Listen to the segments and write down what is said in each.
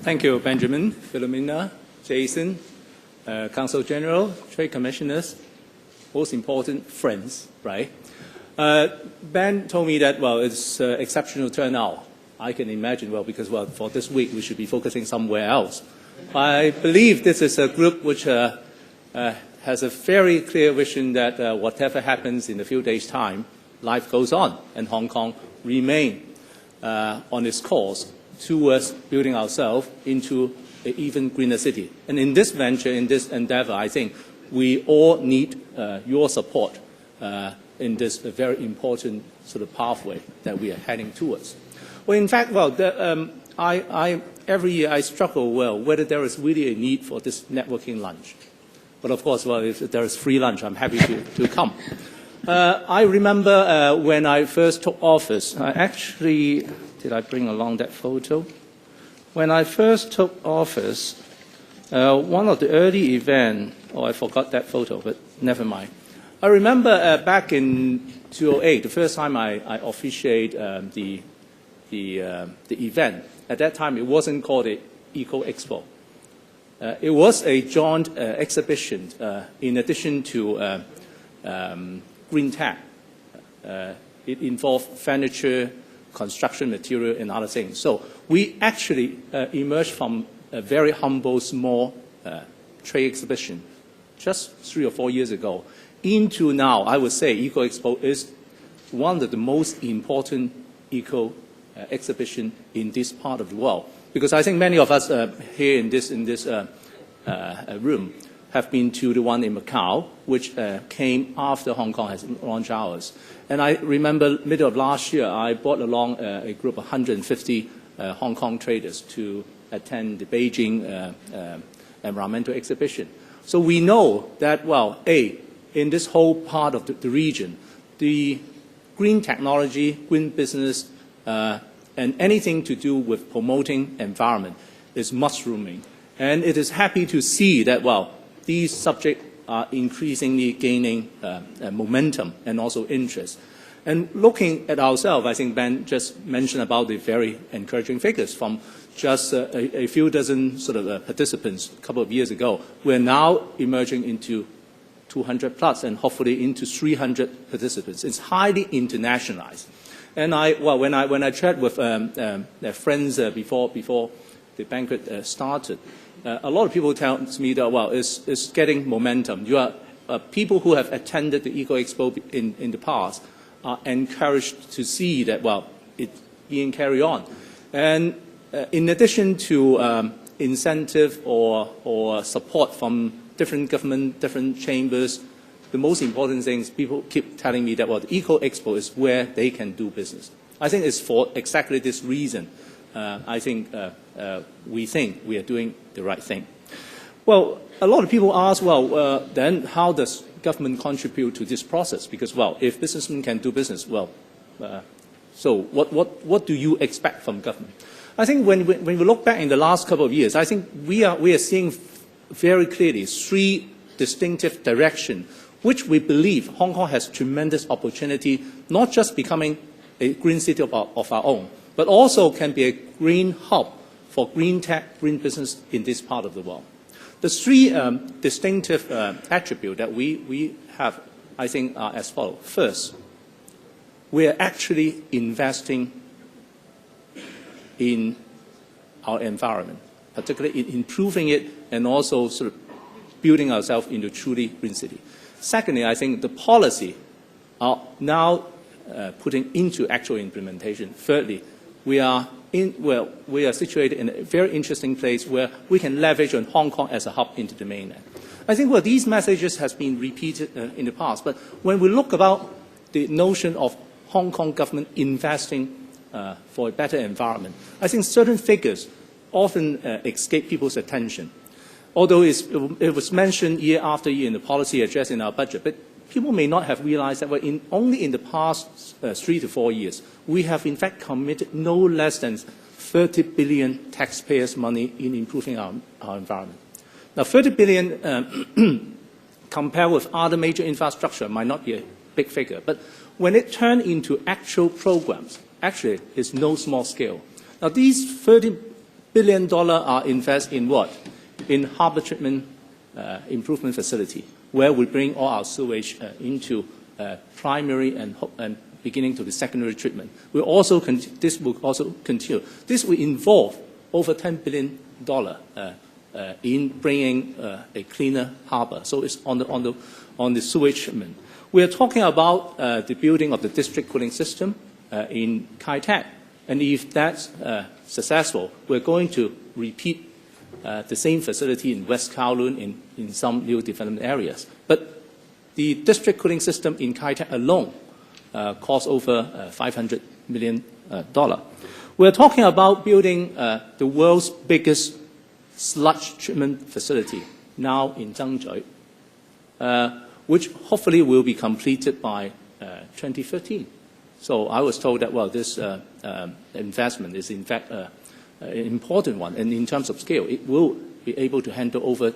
Thank you, Benjamin, Philomena, Jason, Council General, Trade Commissioners, most important, friends, right? Ben told me that, well, it's exceptional turnout. I can imagine, well, because, well, for this week, we should be focusing somewhere else. I believe this is a group which has a very clear vision that whatever happens in a few days' time, life goes on, and Hong Kong remain on its course towards building ourselves into an even greener city. And in this venture, in this endeavor, I think we all need your support in this very important sort of pathway that we are heading towards. Well, in fact, well, every year I struggle, well, whether there is really a need for this networking lunch. But of course, well, if there is free lunch, I'm happy to come. I remember when I first took office, did I bring along that photo? When I first took office, one of the early events, I forgot that photo, but never mind. I remember back in 2008, the first time I officiated the event. At that time, it wasn't called the Eco Expo. It was a joint exhibition in addition to green tech. It involved furniture, construction material, and other things. So we actually emerged from a very humble, small trade exhibition just 3 or 4 years ago into now, I would say, Eco Expo is one of the most important eco exhibition in this part of the world. Because I think many of us here in this room have been to the one in Macau, which came after Hong Kong has launched ours. And I remember middle of last year, I brought along a group of 150 Hong Kong traders to attend the Beijing environmental exhibition. So we know that, well, in this whole part of the region, the green technology, green business, and anything to do with promoting environment is mushrooming. And it is happy to see that, well, these subjects are increasingly gaining momentum and also interest. And looking at ourselves, I think Ben just mentioned about the very encouraging figures from just a few dozen sort of participants a couple of years ago. We're now emerging into 200 plus and hopefully into 300 participants. It's highly internationalized. And when I chat with friends before the banquet started, a lot of people tell me that, well, it's getting momentum. You are people who have attended the Eco Expo in the past are encouraged to see that, well, it's being carried on. And in addition to incentive or support from different government, different chambers, the most important thing is people keep telling me that, well, the Eco Expo is where they can do business. I think it's for exactly this reason. I think we think we are doing the right thing. Well, a lot of people ask, well, then how does government contribute to this process? Because, well, if businessmen can do business, well, so what do you expect from government? I think when we look back in the last couple of years, I think we are seeing very clearly 3 distinctive directions which we believe Hong Kong has tremendous opportunity, not just becoming a green city of our own, but also can be a green hub for green tech, green business in this part of the world. The 3 distinctive attributes that we have, I think, are as follows. First, we are actually investing in our environment, particularly in improving it and also sort of building ourselves into a truly green city. Secondly, I think the policy are now putting into actual implementation. Thirdly, we are situated in a very interesting place where we can leverage on Hong Kong as a hub into the mainland. I think, well, these messages has been repeated in the past, but when we look about the notion of Hong Kong government investing for a better environment, I think certain figures often escape people's attention. Although it was mentioned year after year in the policy address in our budget, but people may not have realized that only in the past 3 to 4 years, we have in fact committed no less than 30 billion taxpayers' money in improving our environment. Now, 30 billion compared with other major infrastructure might not be a big figure, but when it turned into actual programs, actually it's no small scale. Now, these 30 billion are invested in what? In harbor treatment improvement facility, where we bring all our sewage into primary and beginning to the secondary treatment. This will also continue. This will involve over $10 billion in bringing a cleaner harbor. So it's on the sewage treatment. We are talking about the building of the district cooling system in Kai Tak. And if that's successful, we're going to repeat the same facility in West Kowloon in some new development areas. But the district cooling system in Kai Tak alone costs over $500 million. We're talking about building the world's biggest sludge treatment facility now in Zhangzhou, which hopefully will be completed by 2013. So I was told that, well, this investment is in fact an important one, and in terms of scale, it will be able to handle over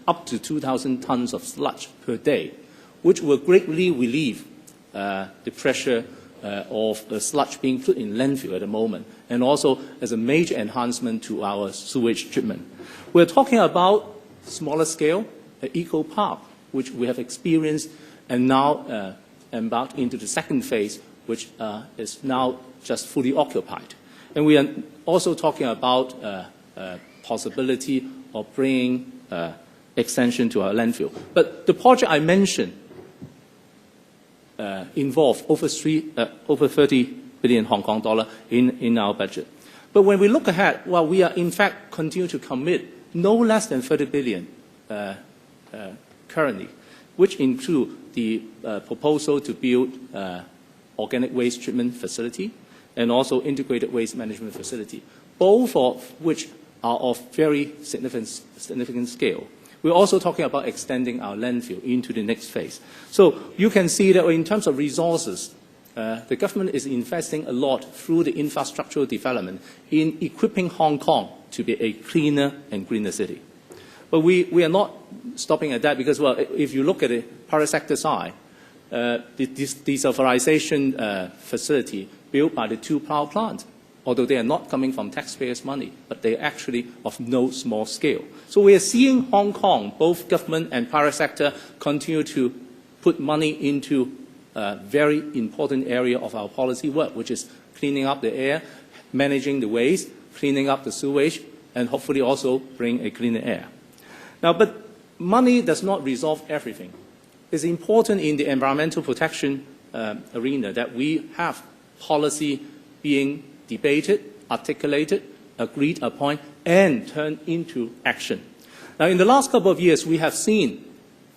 up to 2,000 tons of sludge per day, which will greatly relieve the pressure of the sludge being put in landfill at the moment, and also as a major enhancement to our sewage treatment. We're talking about smaller scale, Eco Park, which we have experienced and now embarked into the second phase, which is now just fully occupied. And we are also talking about possibility of bringing extension to our landfill. But the project I mentioned involve over 30 billion Hong Kong dollar in our budget. But when we look ahead, well, we are in fact continue to commit no less than 30 billion currently, which include the proposal to build organic waste treatment facility and also integrated waste management facility, both of which are of very significant scale. We're also talking about extending our landfill into the next phase. So you can see that in terms of resources, the government is investing a lot through the infrastructural development in equipping Hong Kong to be a cleaner and greener city. But we are not stopping at that because, well, if you look at the private sector side, the desulfurization facility built by the two power plants, although they are not coming from taxpayers' money, but they are actually of no small scale. So we are seeing Hong Kong, both government and private sector, continue to put money into a very important area of our policy work, which is cleaning up the air, managing the waste, cleaning up the sewage, and hopefully also bring a cleaner air. Now, but money does not resolve everything. It's important in the environmental protection arena that we have policy being debated, articulated, agreed upon, and turned into action. Now, in the last couple of years, we have seen,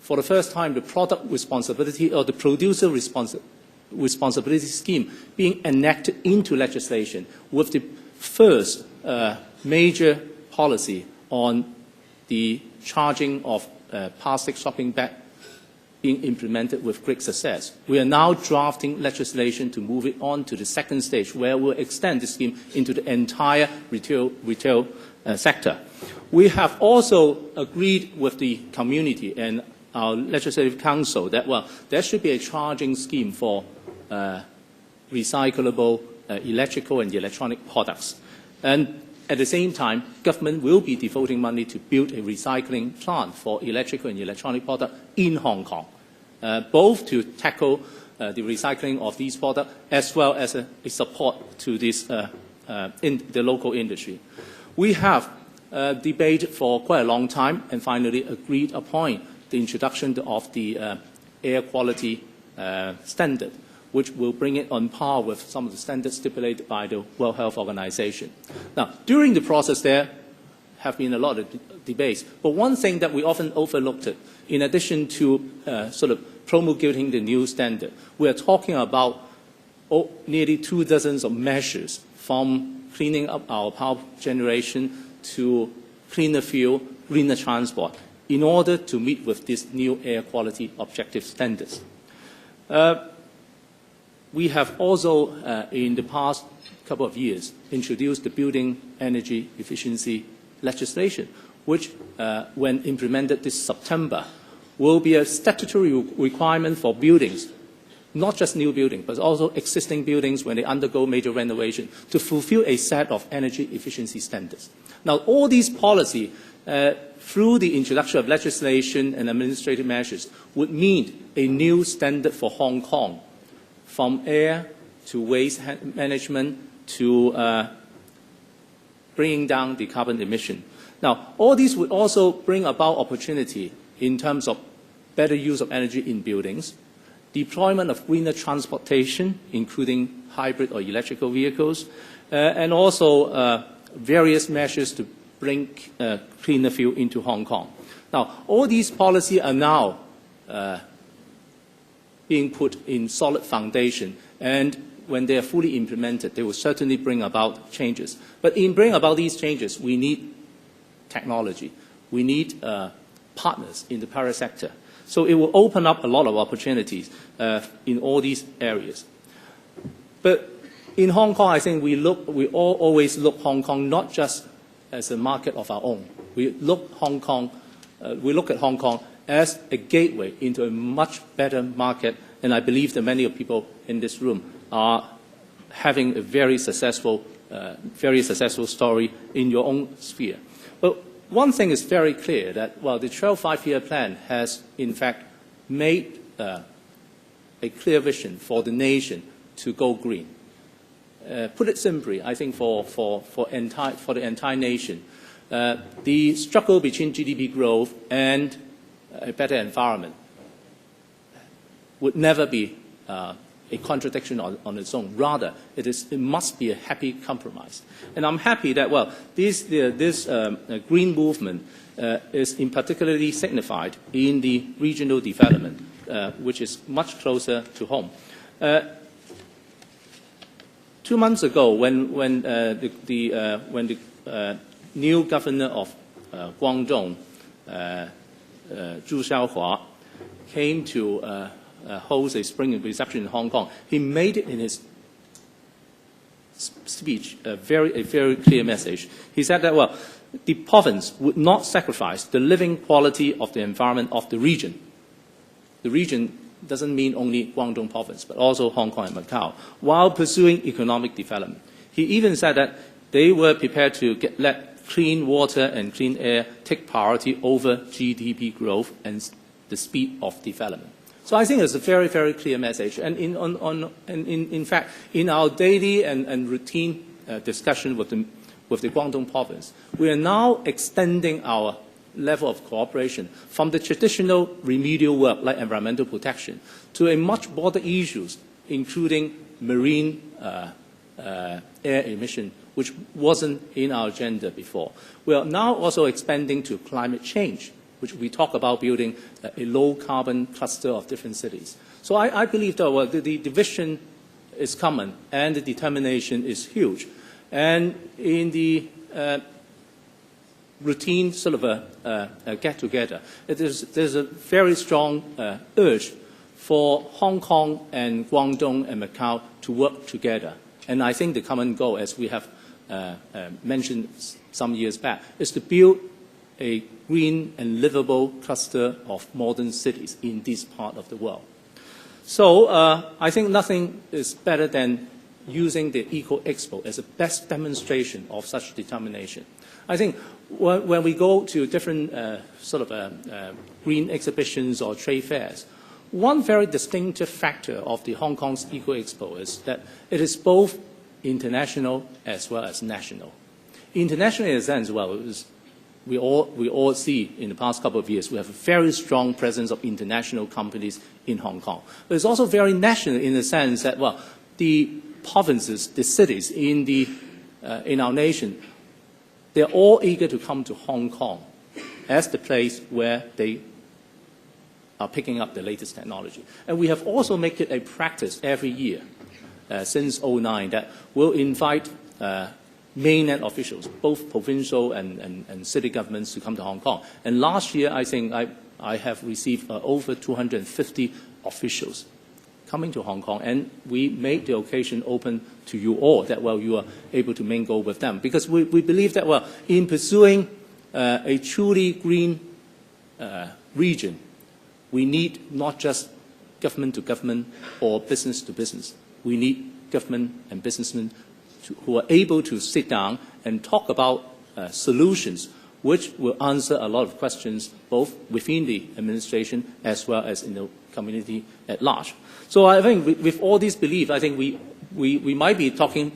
for the first time, the product responsibility or the producer responsibility scheme being enacted into legislation with the first major policy on the charging of plastic shopping bag being implemented with great success. We are now drafting legislation to move it on to the second stage, where we'll extend the scheme into the entire retail sector. We have also agreed with the community and our Legislative Council that, well, there should be a charging scheme for recyclable electrical and electronic products. And at the same time, government will be devoting money to build a recycling plant for electrical and electronic products in Hong Kong, both to tackle the recycling of these products as well as a support to this in the local industry. We have debated for quite a long time and finally agreed upon the introduction of the air quality standard, which will bring it on par with some of the standards stipulated by the World Health Organization. Now, during the process, there have been a lot of debates, but one thing that we often overlooked, in addition to sort of promulgating the new standard, we are talking about nearly 24 of measures, from cleaning up our power generation to cleaner fuel, greener transport, in order to meet with these new air quality objective standards. We have also, in the past couple of years, introduced the building energy efficiency legislation, which, when implemented this September, will be a statutory requirement for buildings not just new buildings, but also existing buildings when they undergo major renovation to fulfill a set of energy efficiency standards. Now, all these policies, through the introduction of legislation and administrative measures, would mean a new standard for Hong Kong, from air to waste management to bringing down the carbon emission. Now, all these would also bring about opportunity in terms of better use of energy in buildings, deployment of greener transportation, including hybrid or electrical vehicles, and also various measures to bring cleaner fuel into Hong Kong. Now, all these policies are now being put in solid foundation, and when they are fully implemented, they will certainly bring about changes. But in bringing about these changes, we need technology. We need partners in the private sector. So it will open up a lot of opportunities in all these areas. But in Hong Kong, I think we always look Hong Kong not just as a market of our own. We look at Hong Kong as a gateway into a much better market, and I believe that many of people in this room are having a very successful story in your own sphere. But one thing is very clear, that while the 12 five-year plan has in fact made a clear vision for the nation to go green. Put it simply, I think for the entire nation, the struggle between GDP growth and a better environment would never be a contradiction on its own. Rather, it must be a happy compromise. And I'm happy that, well, this green movement is in particularly signified in the regional development, which is much closer to home. 2 months ago, when the new governor of Guangdong, Zhu Xiaohua, came to host a spring reception in Hong Kong, he made it in his speech a very clear message. He said that, well, the province would not sacrifice the living quality of the environment of the region. The region doesn't mean only Guangdong province, but also Hong Kong and Macau, while pursuing economic development. He even said that they were prepared to let clean water and clean air take priority over GDP growth and the speed of development. So I think it's a very clear message. And in fact, in our daily and routine discussion with the Guangdong province, we are now extending our level of cooperation from the traditional remedial work like environmental protection to a much broader issues, including marine air emission, which wasn't in our agenda before. We are now also expanding to climate change, which we talk about building a low-carbon cluster of different cities. So I believe that, well, the vision is common and the determination is huge. And in the routine sort of a get-together, there's a very strong urge for Hong Kong and Guangdong and Macau to work together. And I think the common goal, as we have mentioned some years back, is to build a green and livable cluster of modern cities in this part of the world. So I think nothing is better than using the Eco Expo as a best demonstration of such determination. I think when we go to different green exhibitions or trade fairs, one very distinctive factor of the Hong Kong's Eco Expo is that it is both international as well as national. International in a sense, well, we all see in the past couple of years, we have a very strong presence of international companies in Hong Kong. But it's also very national in the sense that, well, the provinces, the cities in our nation, they're all eager to come to Hong Kong as the place where they are picking up the latest technology. And we have also made it a practice every year since 2009 that we'll invite mainland officials, both provincial and city governments, to come to Hong Kong. And last year, I think I have received over 250 officials coming to Hong Kong, and we made the occasion open to you all, that, well, you are able to mingle with them. Because we believe that, well, in pursuing a truly green region, we need not just government to government or business to business. We need government and businessmen who are able to sit down and talk about solutions which will answer a lot of questions both within the administration as well as in the community at large. So I think with all these beliefs, I think we might be talking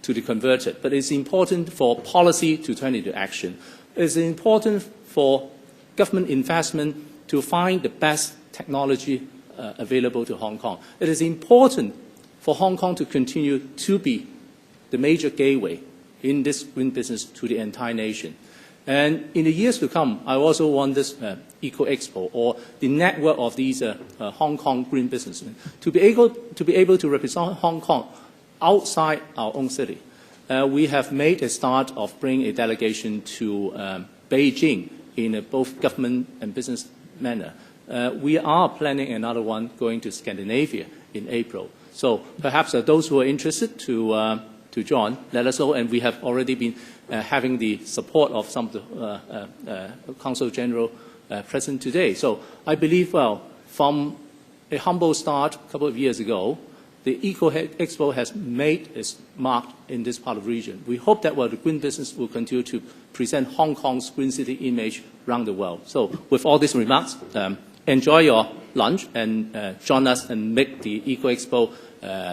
to the converted, but it's important for policy to turn into action. It's important for government investment to find the best technology available to Hong Kong. It is important for Hong Kong to continue to be the major gateway in this green business to the entire nation. And in the years to come, I also want this Eco Expo or the network of these Hong Kong green businessmen to be able to represent Hong Kong outside our own city. We have made a start of bringing a delegation to Beijing in both government and business manner. We are planning another one going to Scandinavia in April. So perhaps those who are interested to join, let us know. And we have already been having the support of some of the Consul General present today. So I believe, well, from a humble start a couple of years ago, the Eco Expo has made its mark in this part of the region. We hope that the green business will continue to present Hong Kong's green city image around the world. So with all these remarks, enjoy your lunch and join us and make the Eco Expo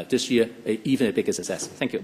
this year even a bigger success. Thank you.